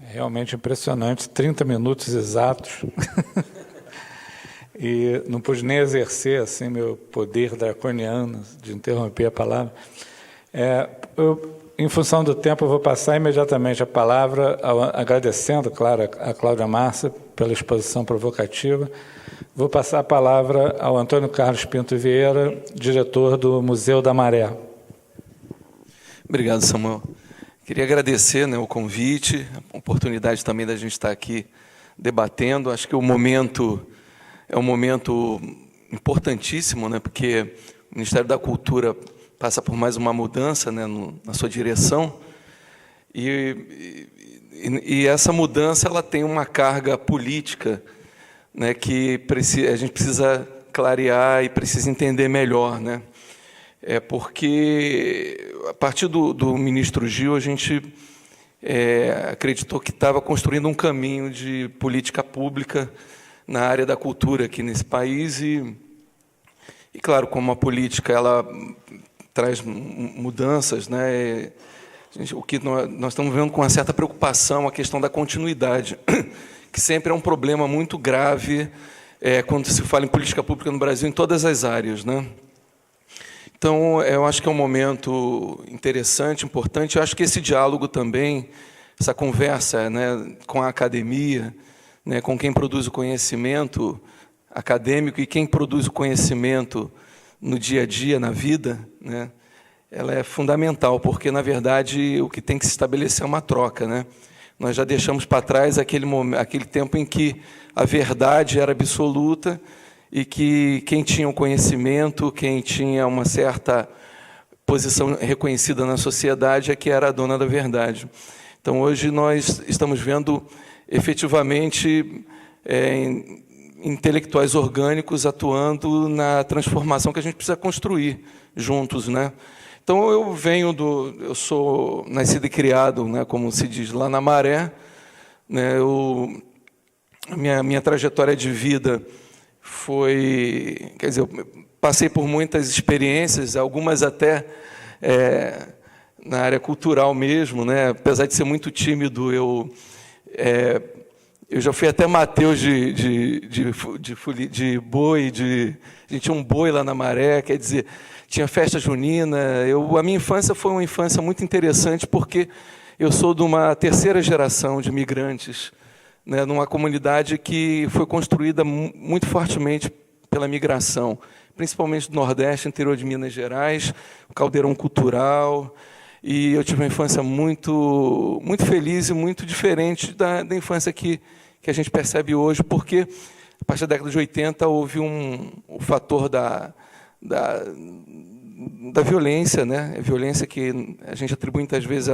Realmente impressionante, 30 minutos exatos. E não pude nem exercer assim, meu poder draconiano de interromper a palavra. Em função do tempo, eu vou passar imediatamente a palavra, agradecendo, claro, a Cláudia Márcia pela exposição provocativa. Vou passar a palavra ao Antônio Carlos Pinto Vieira, diretor do Museu da Maré. Obrigado, Samuel. Queria agradecer, o convite, a oportunidade também da gente estar aqui debatendo. Acho que o momento é um momento importantíssimo, porque o Ministério da Cultura passa por mais uma mudança na sua direção, e essa mudança ela tem uma carga política, que a gente precisa clarear e precisa entender melhor. Porque, a partir do ministro Gil, a gente acreditou que estava construindo um caminho de política pública na área da cultura aqui nesse país, e claro, como a política ela traz mudanças, o que nós estamos vendo com uma certa preocupação a questão da continuidade, que sempre é um problema muito grave quando se fala em política pública no Brasil, em todas as áreas. Então, eu acho que é um momento interessante, importante. Eu acho que esse diálogo também, essa conversa com a academia, com quem produz o conhecimento acadêmico e quem produz o conhecimento no dia a dia, na vida, ela é fundamental, porque, na verdade, o que tem que se estabelecer é uma troca. Nós já deixamos para trás aquele tempo em que a verdade era absoluta e que quem tinha o conhecimento, quem tinha uma certa posição reconhecida na sociedade é que era a dona da verdade. Então, hoje, nós estamos vendo, efetivamente, intelectuais orgânicos atuando na transformação que a gente precisa construir juntos. Então, eu sou nascido e criado, como se diz, lá na Maré. Minha trajetória de vida foi... Quer dizer, eu passei por muitas experiências, algumas até na área cultural mesmo. Apesar de ser muito tímido, eu já fui até Mateus de boi, a gente tinha um boi lá na Maré, quer dizer, tinha festa junina. A minha infância foi uma infância muito interessante, porque eu sou de uma terceira geração de imigrantes, numa comunidade que foi construída muito fortemente pela migração, principalmente do Nordeste, interior de Minas Gerais, o caldeirão cultural. E eu tive uma infância muito, muito feliz e muito diferente da infância que a gente percebe hoje, porque, a partir da década de 80, houve o fator da violência, a violência que a gente atribui muitas vezes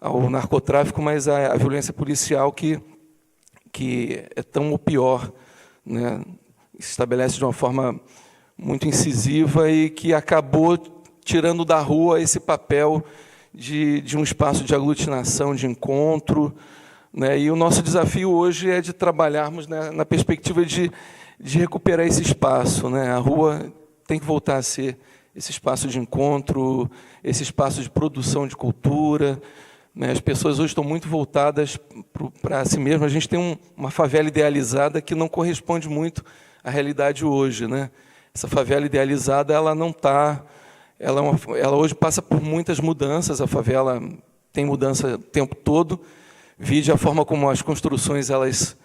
ao narcotráfico, mas a violência policial que é tão ou pior, se estabelece de uma forma muito incisiva e que acabou tirando da rua esse papel de um espaço de aglutinação, de encontro. E o nosso desafio hoje é de trabalharmos na perspectiva de recuperar esse espaço. A rua tem que voltar a ser esse espaço de encontro, esse espaço de produção de cultura. As pessoas hoje estão muito voltadas para si mesmas. A gente tem uma favela idealizada que não corresponde muito à realidade hoje. Essa favela idealizada, ela não está... Ela hoje passa por muitas mudanças. A favela tem mudança o tempo todo. Vide a forma como as construções elas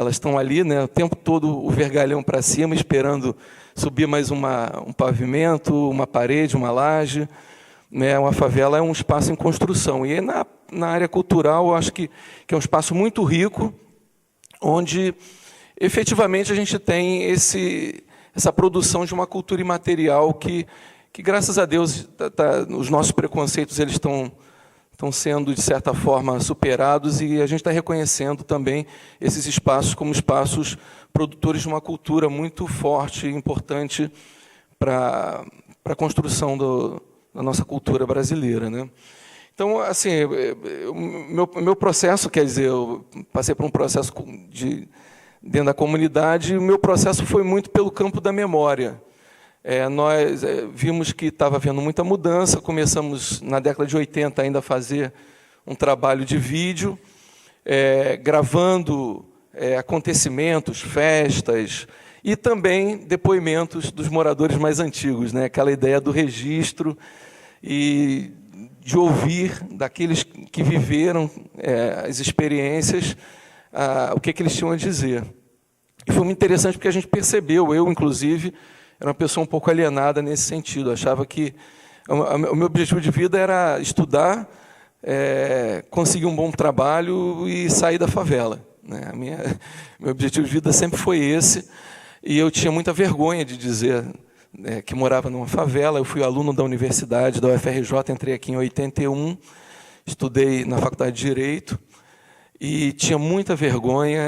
estão ali, o tempo todo o vergalhão para cima, esperando subir mais um pavimento, uma parede, uma laje. Uma favela é um espaço em construção. E na área cultural, eu acho que é um espaço muito rico, onde, efetivamente, a gente tem essa produção de uma cultura imaterial que graças a Deus, os nossos preconceitos eles estão sendo, de certa forma, superados, e a gente está reconhecendo também esses espaços como espaços produtores de uma cultura muito forte e importante para a construção da nossa cultura brasileira. Então, assim, meu processo, quer dizer, eu passei por um processo dentro da comunidade, e o meu processo foi muito pelo campo da memória. Nós vimos que estava havendo muita mudança, começamos, na década de 80, ainda a fazer um trabalho de vídeo, gravando acontecimentos, festas, e também depoimentos dos moradores mais antigos, né? Aquela ideia do registro e de ouvir daqueles que viveram as experiências, o que eles tinham a dizer. E foi muito interessante porque a gente percebeu, eu, inclusive, era uma pessoa um pouco alienada nesse sentido. Eu achava que o meu objetivo de vida era estudar, conseguir um bom trabalho e sair da favela, né? Meu objetivo de vida sempre foi esse, e eu tinha muita vergonha de dizer que morava numa favela. Eu fui aluno da universidade, da UFRJ, entrei aqui em 81, estudei na Faculdade de Direito, e tinha muita vergonha.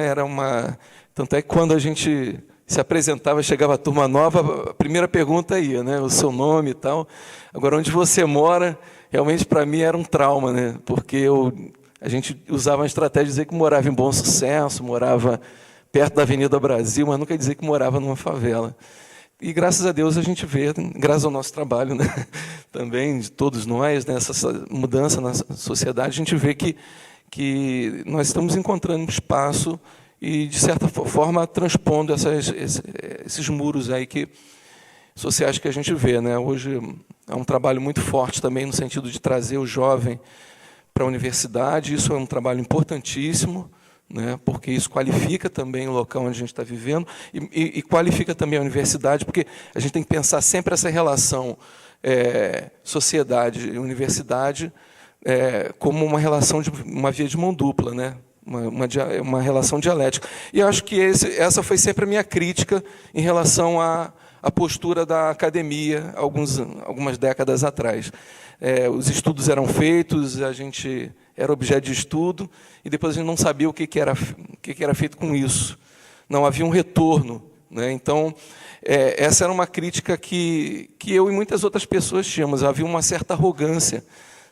Tanto é que quando a gente se apresentava, chegava a turma nova, a primeira pergunta ia, né? O seu nome e tal. Agora, onde você mora, realmente para mim era um trauma, né? Porque a gente usava uma estratégia de dizer que morava em Bom Sucesso, morava perto da Avenida Brasil, mas nunca dizer que morava numa favela. E graças a Deus a gente vê, graças ao nosso trabalho, né? Também de todos nós, nessa mudança na sociedade, a gente vê que nós estamos encontrando um espaço e, de certa forma, transpondo esses muros aí sociais que a gente vê, né? Hoje é um trabalho muito forte também no sentido de trazer o jovem para a universidade. Isso é um trabalho importantíssimo, né? Porque isso qualifica também o local onde a gente está vivendo e qualifica também a universidade, porque a gente tem que pensar sempre essa relação sociedade e universidade como uma relação uma via de mão dupla, né? Uma relação dialética. E acho que essa foi sempre a minha crítica em relação à postura da academia algumas décadas atrás. Os estudos eram feitos, a gente era objeto de estudo, e depois a gente não sabia o que era feito com isso. Não havia um retorno, né? Então, essa era uma crítica que eu e muitas outras pessoas tínhamos. Havia uma certa arrogância,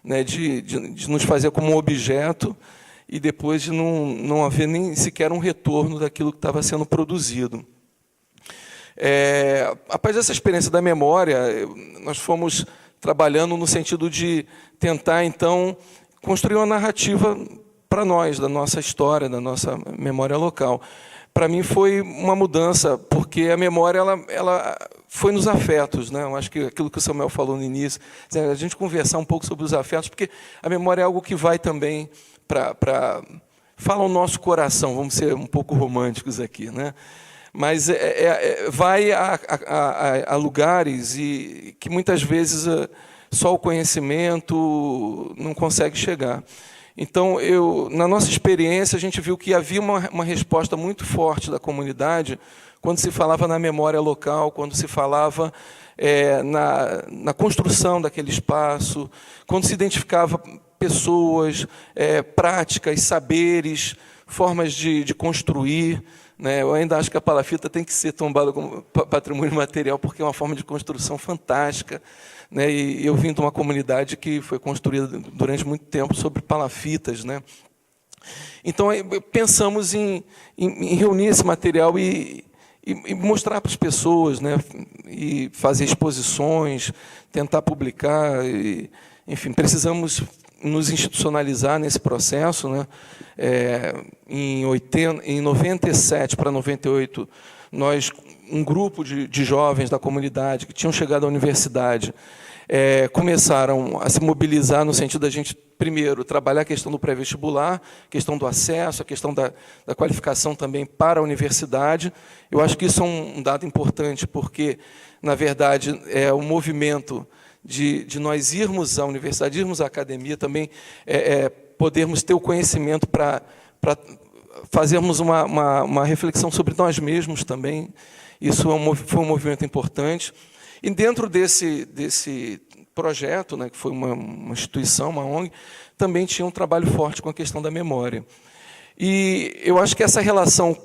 né, de nos fazer como um objeto, e depois de não haver nem sequer um retorno daquilo que estava sendo produzido. Após essa experiência da memória, nós fomos trabalhando no sentido de tentar, então, construir uma narrativa para nós, da nossa história, da nossa memória local. Para mim foi uma mudança, porque a memória ela foi nos afetos, né? Eu acho que aquilo que o Samuel falou no início, a gente conversar um pouco sobre os afetos, porque a memória é algo que vai também para falar o nosso coração. Vamos ser um pouco românticos aqui, né? Mas vai a lugares que muitas vezes só o conhecimento não consegue chegar. Então, na nossa experiência, a gente viu que havia uma resposta muito forte da comunidade quando se falava na memória local, quando se falava na construção daquele espaço, quando se identificava pessoas, práticas, saberes, formas de construir, né? Eu ainda acho que a palafita tem que ser tombada como patrimônio material, porque é uma forma de construção fantástica, né? E eu vim de uma comunidade que foi construída durante muito tempo sobre palafitas, né? Então, pensamos em reunir esse material e mostrar para as pessoas, né? E fazer exposições, tentar publicar. Enfim, precisamos nos institucionalizar nesse processo, né? Em 97 para 98, um grupo de jovens da comunidade que tinham chegado à universidade começaram a se mobilizar no sentido da gente, primeiro, trabalhar a questão do pré-vestibular, a questão do acesso, a questão da qualificação também para a universidade. Eu acho que isso é um dado importante, porque, na verdade, o movimento de nós irmos à universidade, irmos à academia, também podermos ter o conhecimento para fazermos uma reflexão sobre nós mesmos também. Isso foi um movimento importante. E dentro desse projeto, né, que foi uma instituição, uma ONG, também tinha um trabalho forte com a questão da memória. E eu acho que essa relação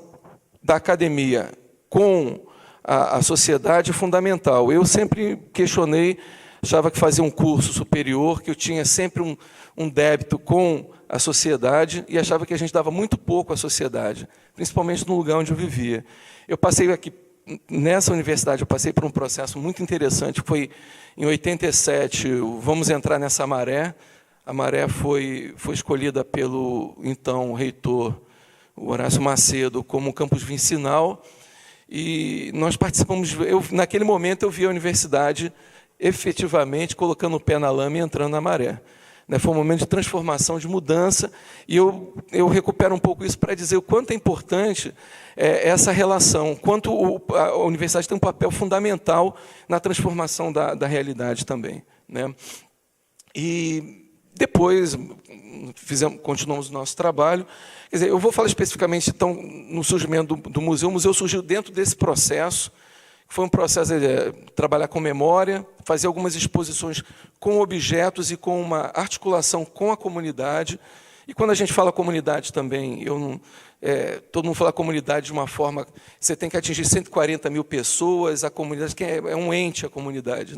da academia com a sociedade é fundamental. Eu sempre questionei, achava que fazia um curso superior, que eu tinha sempre um débito com a sociedade, e achava que a gente dava muito pouco à sociedade, principalmente no lugar onde eu vivia. Eu passei aqui, nessa universidade, eu passei por um processo muito interessante, foi em 87, vamos entrar nessa maré. A Maré foi escolhida pelo então reitor, o Horácio Macedo, como campus vicinal, e nós participamos. Naquele momento, eu vi a universidade efetivamente colocando o pé na lama e entrando na Maré. Foi um momento de transformação, de mudança, e eu recupero um pouco isso para dizer o quanto é importante essa relação, quanto a universidade tem um papel fundamental na transformação da realidade também. E depois continuamos o nosso trabalho. Quer dizer, eu vou falar especificamente então, no surgimento do museu. O museu surgiu dentro desse processo. Foi um processo de trabalhar com memória, fazer algumas exposições com objetos e com uma articulação com a comunidade. E quando a gente fala comunidade também, todo mundo fala comunidade de uma forma, você tem que atingir 140 mil pessoas, a comunidade que é um ente, a comunidade.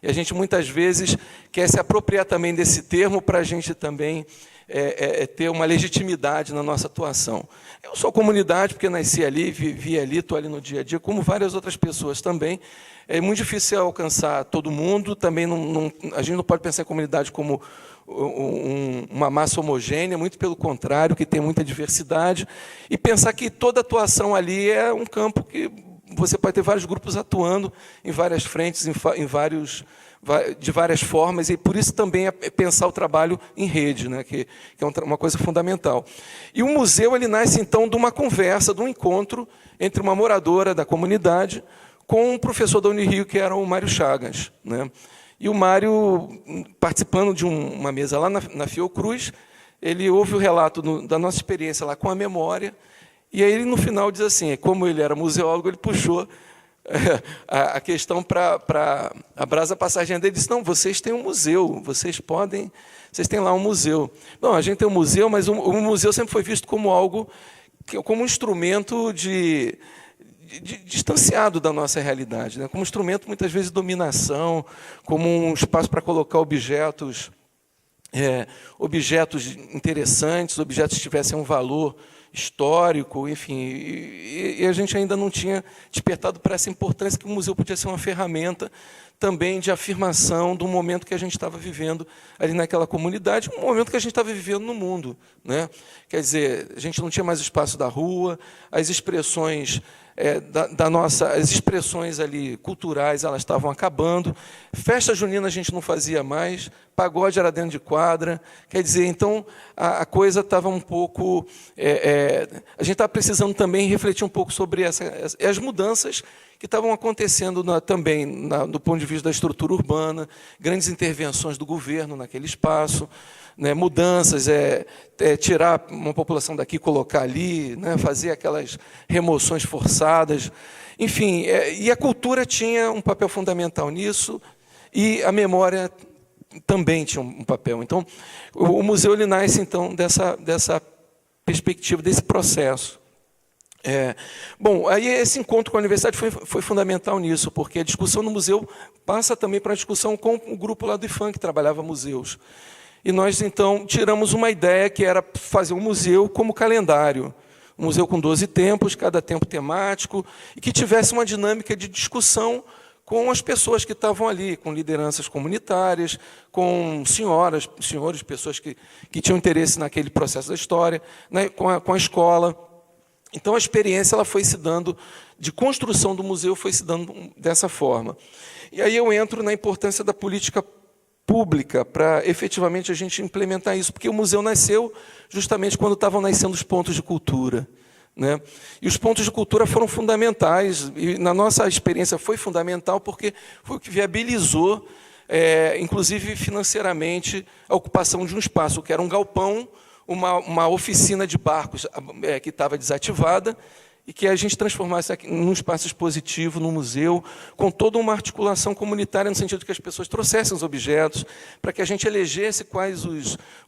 E a gente muitas vezes quer se apropriar também desse termo para a gente também ter uma legitimidade na nossa atuação. Eu sou comunidade porque nasci ali, vivi ali, estou ali no dia a dia, como várias outras pessoas também. É muito difícil alcançar todo mundo, também a gente não pode pensar em comunidade como uma massa homogênea, muito pelo contrário, que tem muita diversidade, e pensar que toda atuação ali é um campo que você pode ter vários grupos atuando em várias frentes, de várias formas, e por isso também é pensar o trabalho em rede, que é uma coisa fundamental. E o museu ele nasce, então, de uma conversa, de um encontro entre uma moradora da comunidade com um professor da Unirio, que era o Mário Chagas. E o Mário, participando de uma mesa lá na Fiocruz, ele ouve o relato da nossa experiência lá com a memória, e aí ele, no final, diz assim, como ele era museólogo, ele puxou a questão para a brasa passagem dele, disse, não, vocês têm um museu, vocês têm lá um museu. Não, a gente tem um museu, mas o museu sempre foi visto como algo, como um instrumento distanciado da nossa realidade, como um instrumento, muitas vezes, de dominação, como um espaço para colocar objetos interessantes, objetos que tivessem um valor histórico, enfim, e a gente ainda não tinha despertado para essa importância que o museu podia ser uma ferramenta também de afirmação do momento que a gente estava vivendo ali naquela comunidade, um momento que a gente estava vivendo no mundo. Quer dizer, a gente não tinha mais o espaço da rua, as expressões as expressões ali culturais, elas estavam acabando, festa junina a gente não fazia mais, pagode era dentro de quadra, quer dizer, então a coisa estava um pouco... a gente estava precisando também refletir um pouco sobre as mudanças que estavam acontecendo também do ponto de vista da estrutura urbana, grandes intervenções do governo naquele espaço, mudanças, tirar uma população daqui, colocar ali, fazer aquelas remoções forçadas. Enfim, e a cultura tinha um papel fundamental nisso, e a memória também tinha um papel. Então, o museu ele nasce então, dessa perspectiva, desse processo. Bom, aí esse encontro com a universidade foi fundamental nisso, porque a discussão no museu passa também para a discussão com o grupo lá do IFAM, que trabalhava museus. E nós, então, tiramos uma ideia que era fazer um museu como calendário. Um museu com 12 tempos, cada tempo temático, e que tivesse uma dinâmica de discussão com as pessoas que estavam ali, com lideranças comunitárias, com senhores, pessoas que tinham interesse naquele processo da história, com a escola. Então, a experiência ela foi se dando, de construção do museu, foi se dando dessa forma. E aí eu entro na importância da política pública para, efetivamente, a gente implementar isso, porque o museu nasceu justamente quando estavam nascendo os pontos de cultura. E os pontos de cultura foram fundamentais, e na nossa experiência foi fundamental, porque foi o que viabilizou, inclusive financeiramente, a ocupação de um espaço, que era um galpão, uma oficina de barcos que estava desativada, e que a gente transformasse aqui num espaço expositivo, no museu, com toda uma articulação comunitária, no sentido de que as pessoas trouxessem os objetos, para que a gente elegesse quais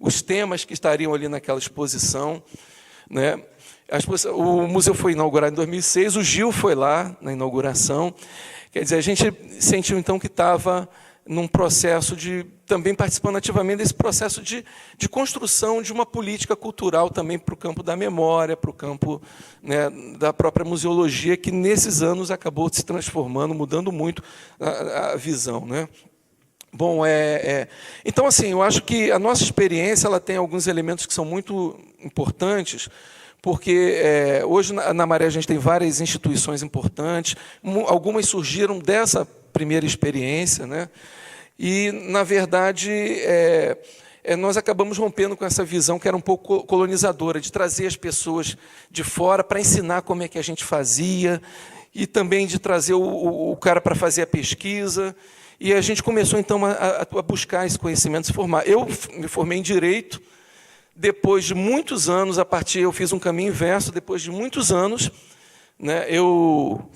os temas que estariam ali naquela exposição. O museu foi inaugurado em 2006, o Gil foi lá na inauguração. Quer dizer, a gente sentiu, então, que estava num processo também participando ativamente desse processo de construção de uma política cultural também para o campo da memória, para o campo da própria museologia, que nesses anos acabou se transformando, mudando muito a visão. Bom, então, assim, eu acho que a nossa experiência ela tem alguns elementos que são muito importantes, porque hoje na Maré a gente tem várias instituições importantes, algumas surgiram dessa primeira experiência, né? E, na verdade, nós acabamos rompendo com essa visão que era um pouco colonizadora, de trazer as pessoas de fora para ensinar como é que a gente fazia, e também de trazer o cara para fazer a pesquisa. E a gente começou, então, a buscar esse conhecimento, se formar. Eu me formei em Direito, depois de muitos anos, eu fiz um caminho inverso, depois de muitos anos, né,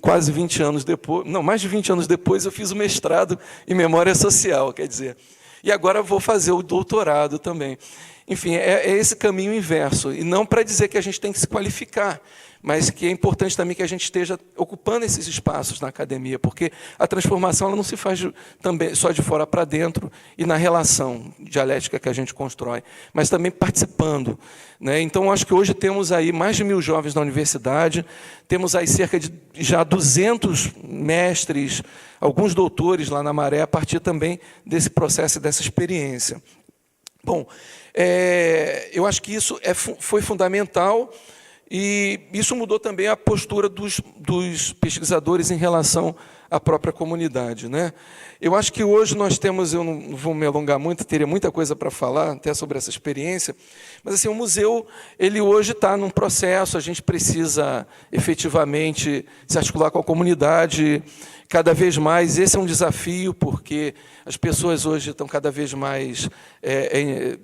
quase 20 anos depois, não, mais de 20 anos depois, eu fiz o mestrado em Memória Social, quer dizer. E agora vou fazer o doutorado também. Enfim, é esse caminho inverso. E não para dizer que a gente tem que se qualificar, mas que é importante também que a gente esteja ocupando esses espaços na academia, porque a transformação ela não se faz também só de fora para dentro e na relação dialética que a gente constrói, mas também participando, né? Então, acho que hoje temos aí mais de 1.000 jovens na universidade, temos aí cerca de já 200 mestres, alguns doutores lá na Maré, a partir também desse processo e dessa experiência. Bom, eu acho que isso foi fundamental, e isso mudou também a postura dos pesquisadores em relação à própria comunidade, né? Eu acho que hoje nós temos, eu não vou me alongar muito, teria muita coisa para falar até sobre essa experiência, mas assim, o museu, ele hoje está num processo, a gente precisa efetivamente se articular com a comunidade cada vez mais. Esse é um desafio, porque as pessoas hoje estão cada vez mais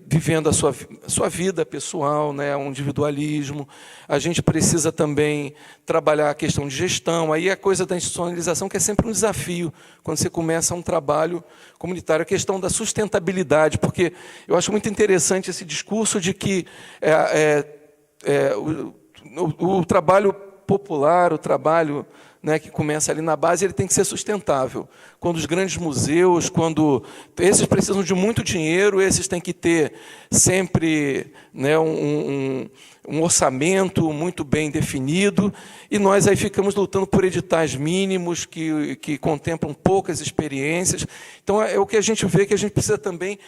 vivendo a sua vida pessoal, né, um individualismo. A gente precisa também trabalhar a questão de gestão. Aí a coisa da institucionalização, que é sempre um desafio, quando você começa um trabalho comunitário. A questão da sustentabilidade, porque eu acho muito interessante esse discurso de que o trabalho popular, o trabalho, né, que começa ali na base, ele tem que ser sustentável. Quando os grandes museus, esses precisam de muito dinheiro, esses têm que ter sempre, né, um orçamento muito bem definido, e nós aí ficamos lutando por editais mínimos que contemplam poucas experiências. Então, é o que a gente vê, que a gente precisa também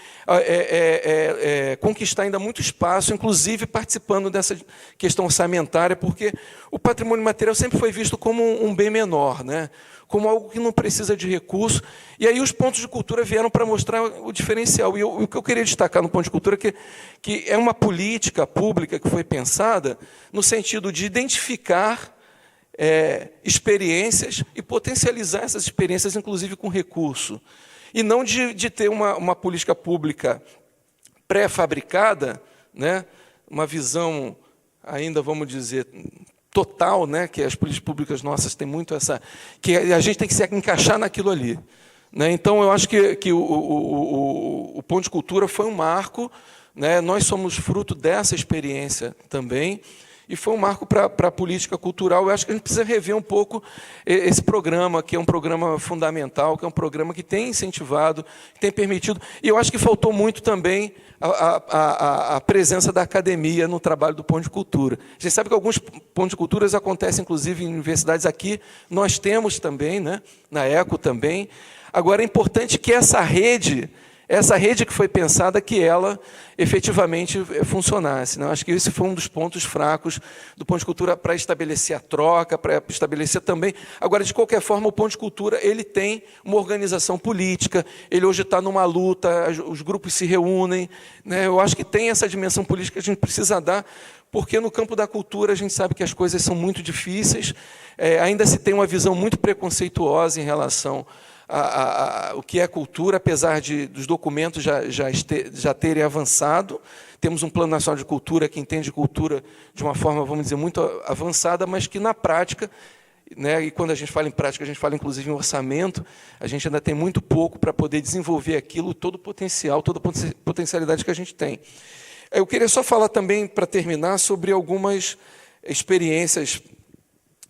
conquistar ainda muito espaço, inclusive participando dessa questão orçamentária, porque o patrimônio material sempre foi visto como um bem menor, né? Como algo que não precisa de recurso. E aí os pontos de cultura vieram para mostrar o diferencial. E o que eu queria destacar no ponto de cultura é que é uma política pública que foi pensada no sentido de identificar experiências e potencializar essas experiências, inclusive com recurso. E não de ter uma política pública pré-fabricada, né? Uma visão ainda, vamos dizer, total, né, que as políticas públicas nossas têm muito essa, que a gente tem que se encaixar naquilo ali, né? Então, eu acho que o Ponto de Cultura foi um marco, né? Nós somos fruto dessa experiência também, e foi um marco para a política cultural. Eu acho que a gente precisa rever um pouco esse programa, que é um programa fundamental, que é um programa que tem incentivado, que tem permitido, e eu acho que faltou muito também a presença da academia no trabalho do Ponto de Cultura. A gente sabe que alguns pontos de culturas acontecem, inclusive, em universidades aqui, nós temos também, né, na ECO também. Agora, é importante que essa rede que foi pensada, que ela efetivamente funcionasse, né? Acho que esse foi um dos pontos fracos do Ponto de Cultura para estabelecer a troca, para estabelecer também. Agora, de qualquer forma, o Ponto de Cultura ele tem uma organização política, ele hoje está numa luta, os grupos se reúnem, né? Eu acho que tem essa dimensão política que a gente precisa dar, porque no campo da cultura a gente sabe que as coisas são muito difíceis, ainda se tem uma visão muito preconceituosa em relação o que é cultura, apesar dos documentos já terem avançado. Temos um Plano Nacional de Cultura que entende cultura de uma forma, vamos dizer, muito avançada, mas que na prática, né, e quando a gente fala em prática, a gente fala inclusive em orçamento, a gente ainda tem muito pouco para poder desenvolver aquilo, todo o potencial, toda a potencialidade que a gente tem. Eu queria só falar também, para terminar, sobre algumas experiências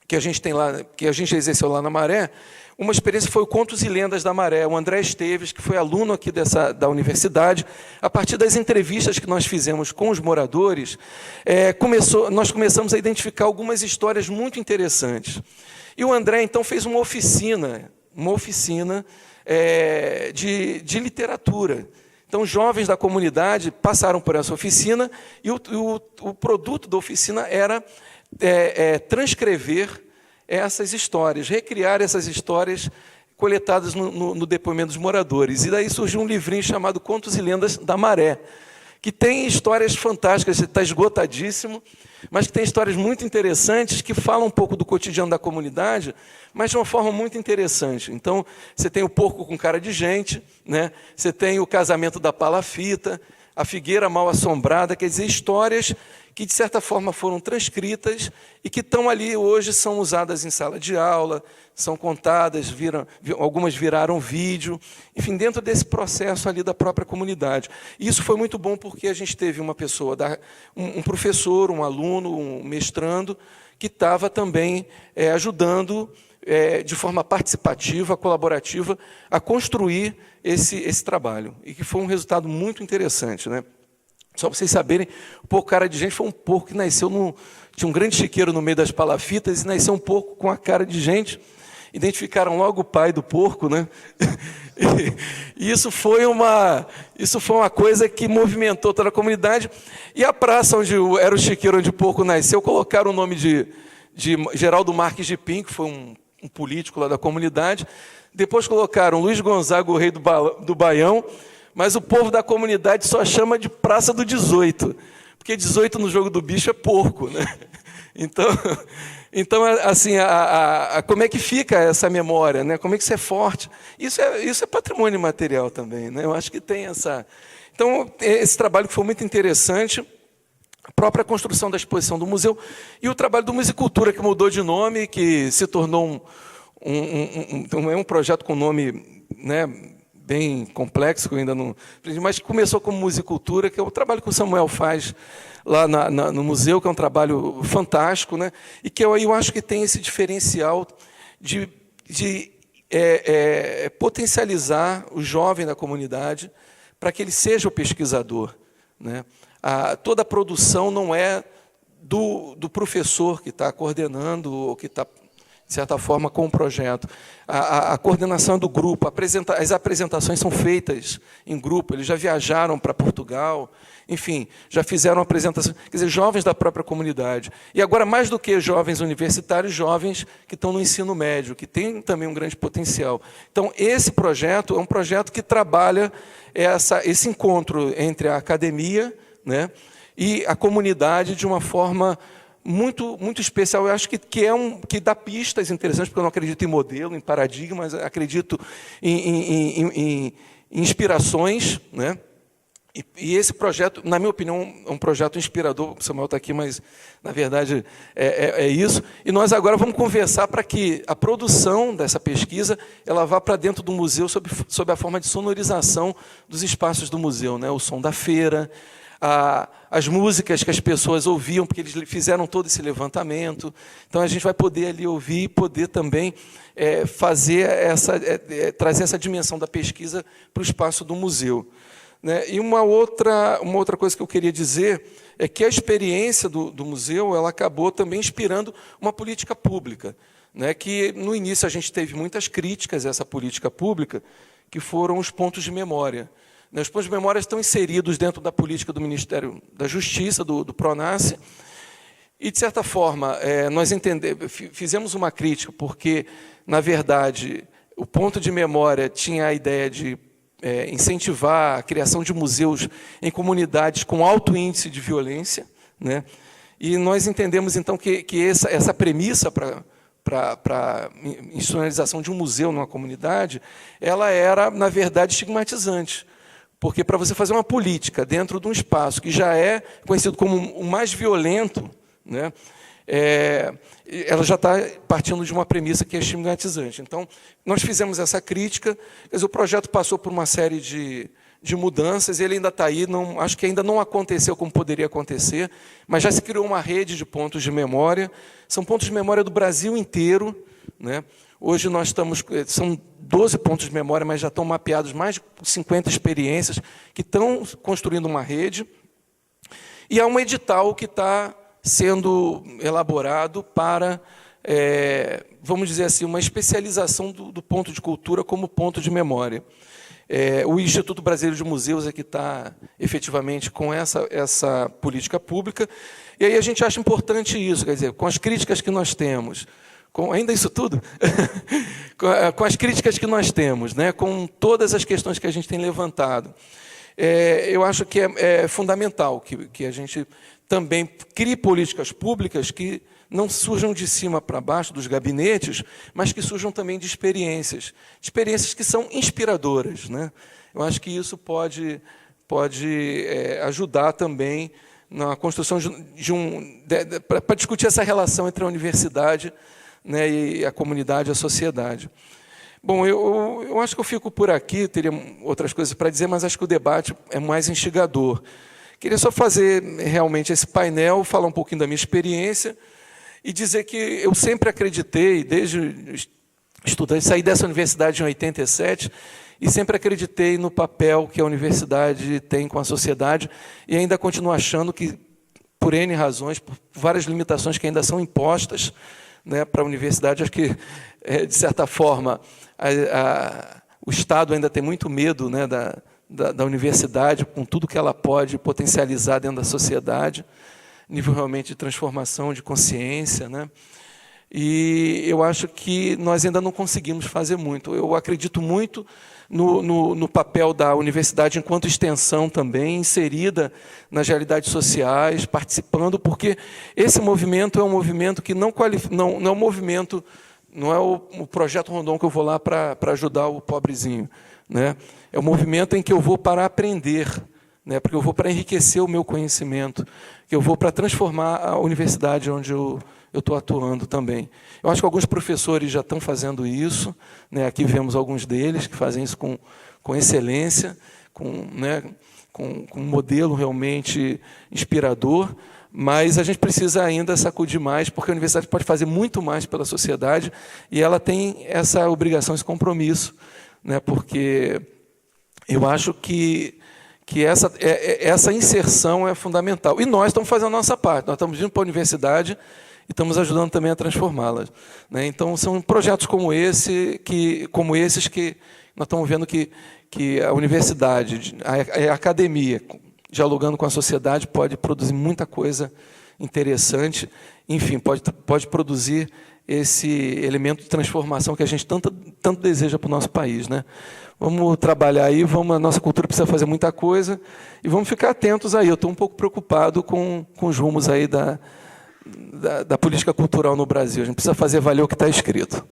que a gente tem lá, que a gente exerceu lá na Maré. Uma experiência foi o Contos e Lendas da Maré. O André Esteves, que foi aluno aqui da universidade, a partir das entrevistas que nós fizemos com os moradores, nós começamos a identificar algumas histórias muito interessantes. E o André, então, fez uma oficina de literatura. Então, jovens da comunidade passaram por essa oficina e o produto da oficina era transcrever essas histórias, recriar essas histórias coletadas no depoimento dos moradores. E daí surgiu um livrinho chamado Contos e Lendas da Maré, que tem histórias fantásticas, está esgotadíssimo, mas que tem histórias muito interessantes que falam um pouco do cotidiano da comunidade, mas de uma forma muito interessante. Então, você tem o porco com cara de gente, né? Você tem o casamento da palafita, a figueira mal assombrada, quer dizer, histórias que, de certa forma, foram transcritas e que estão ali hoje, são usadas em sala de aula, são contadas, algumas viraram vídeo, enfim, dentro desse processo ali da própria comunidade. E isso foi muito bom porque a gente teve uma pessoa, um professor, um aluno, um mestrando, que estava também ajudando de forma participativa, colaborativa, a construir esse trabalho, e que foi um resultado muito interessante, né? Só para vocês saberem, o porco cara de gente foi um porco que nasceu tinha um grande chiqueiro no meio das palafitas e nasceu um porco com a cara de gente. Identificaram logo o pai do porco, né? E isso foi uma coisa que movimentou toda a comunidade. E a praça onde era o chiqueiro onde o porco nasceu, colocaram o nome de Geraldo Marques de Pinho, que foi um político lá da comunidade. Depois colocaram Luiz Gonzaga, o rei do Baião, mas o povo da comunidade só chama de Praça do 18, porque 18 no jogo do bicho é porco, né? Então assim, como é que fica essa memória, né? Como é que isso é forte? Isso é patrimônio material também, né? Eu acho que tem essa... Então, esse trabalho que foi muito interessante, a própria construção da exposição do museu e o trabalho do Musicultura, que mudou de nome, que se tornou um projeto com nome, né, bem complexo, que eu ainda não... Mas começou como Musicultura, que é o trabalho que o Samuel faz lá no museu, que é um trabalho fantástico, né? E que eu acho que tem esse diferencial de potencializar o jovem da comunidade para que ele seja o pesquisador, né? Toda a produção não é do professor que está coordenando ou que está, de certa forma, com o projeto. A coordenação do grupo, as apresentações são feitas em grupo, eles já viajaram para Portugal, enfim, já fizeram apresentações, quer dizer, jovens da própria comunidade. E agora, mais do que jovens universitários, jovens que estão no ensino médio, que têm também um grande potencial. Então, esse projeto é um projeto que trabalha esse encontro entre a academia, né, e a comunidade de uma forma muito, muito especial. Eu acho que dá pistas interessantes, porque eu não acredito em modelo, em paradigmas, acredito em inspirações, né? E esse projeto, na minha opinião, é um projeto inspirador. O Samuel está aqui, mas, na verdade, é isso. E nós agora vamos conversar para que a produção dessa pesquisa ela vá para dentro do museu sob a forma de sonorização dos espaços do museu, né? O som da feira, as músicas que as pessoas ouviam, porque eles fizeram todo esse levantamento. Então, a gente vai poder ali ouvir e poder também fazer trazer essa dimensão da pesquisa para o espaço do museu, né? E uma outra coisa que eu queria dizer é que a experiência do museu ela acabou também inspirando uma política pública, né? Que, no início, a gente teve muitas críticas a essa política pública, que foram os pontos de memória. Os pontos de memória estão inseridos dentro da política do Ministério da Justiça, do PRONASSE, e, de certa forma, nós fizemos uma crítica, porque, na verdade, o ponto de memória tinha a ideia de incentivar a criação de museus em comunidades com alto índice de violência, né? E nós entendemos, então, que essa premissa para a institucionalização de um museu numa comunidade, ela era, na verdade, estigmatizante. Porque para você fazer uma política dentro de um espaço que já é conhecido como o mais violento, né, ela já está partindo de uma premissa que é estigmatizante. Então, nós fizemos essa crítica, mas o projeto passou por uma série de mudanças, ele ainda está aí, acho que ainda não aconteceu como poderia acontecer, mas já se criou uma rede de pontos de memória, são pontos de memória do Brasil inteiro, né? Hoje nós são 12 pontos de memória, mas já estão mapeados mais de 50 experiências que estão construindo uma rede. E há um edital que está sendo elaborado para vamos dizer assim, uma especialização do ponto de cultura como ponto de memória. O Instituto Brasileiro de Museus é que está efetivamente com essa política pública, e aí a gente acha importante isso, quer dizer, com as críticas que nós temos, ainda isso tudo? Com as críticas que nós temos, né, com todas as questões que a gente tem levantado, eu acho que é fundamental que a gente também crie políticas públicas que não surjam de cima para baixo dos gabinetes, mas que surjam também de experiências que são inspiradoras, né? Eu acho que isso pode ajudar também na construção para discutir essa relação entre a universidade, né, e a comunidade, a sociedade. Bom, eu acho que eu fico por aqui, teria outras coisas para dizer, mas acho que o debate é mais instigador. Queria só fazer realmente esse painel, falar um pouquinho da minha experiência e dizer que eu sempre acreditei, desde estudante, saí dessa universidade em 87, e sempre acreditei no papel que a universidade tem com a sociedade, e ainda continuo achando que, por N razões, por várias limitações que ainda são impostas, né, para a universidade, acho que, de certa forma, o Estado ainda tem muito medo, né, da universidade, com tudo que ela pode potencializar dentro da sociedade, nível realmente de transformação, de consciência, né? E eu acho que nós ainda não conseguimos fazer muito. Eu acredito muito no papel da universidade enquanto extensão também, inserida nas realidades sociais, participando, porque esse movimento é um movimento que não é um movimento, não é o projeto Rondon que eu vou lá para ajudar o pobrezinho, né? É um movimento em que eu vou para aprender, né, porque eu vou para enriquecer o meu conhecimento, que eu vou para transformar a universidade onde eu estou atuando também. Eu acho que alguns professores já estão fazendo isso, né, aqui vemos alguns deles que fazem isso com excelência, com um modelo realmente inspirador, mas a gente precisa ainda sacudir mais, porque a universidade pode fazer muito mais pela sociedade, e ela tem essa obrigação, esse compromisso, né, porque eu acho que essa inserção é fundamental. E nós estamos fazendo a nossa parte, nós estamos indo para a universidade e estamos ajudando também a transformá-la, né? Então, são projetos como esses que nós estamos vendo que a universidade, a academia, dialogando com a sociedade, pode produzir muita coisa interessante, enfim, pode produzir esse elemento de transformação que a gente tanto deseja para o nosso país, né? Vamos trabalhar aí, a nossa cultura precisa fazer muita coisa, e vamos ficar atentos aí. Eu estou um pouco preocupado com os rumos aí da política cultural no Brasil. A gente precisa fazer valer o que está escrito.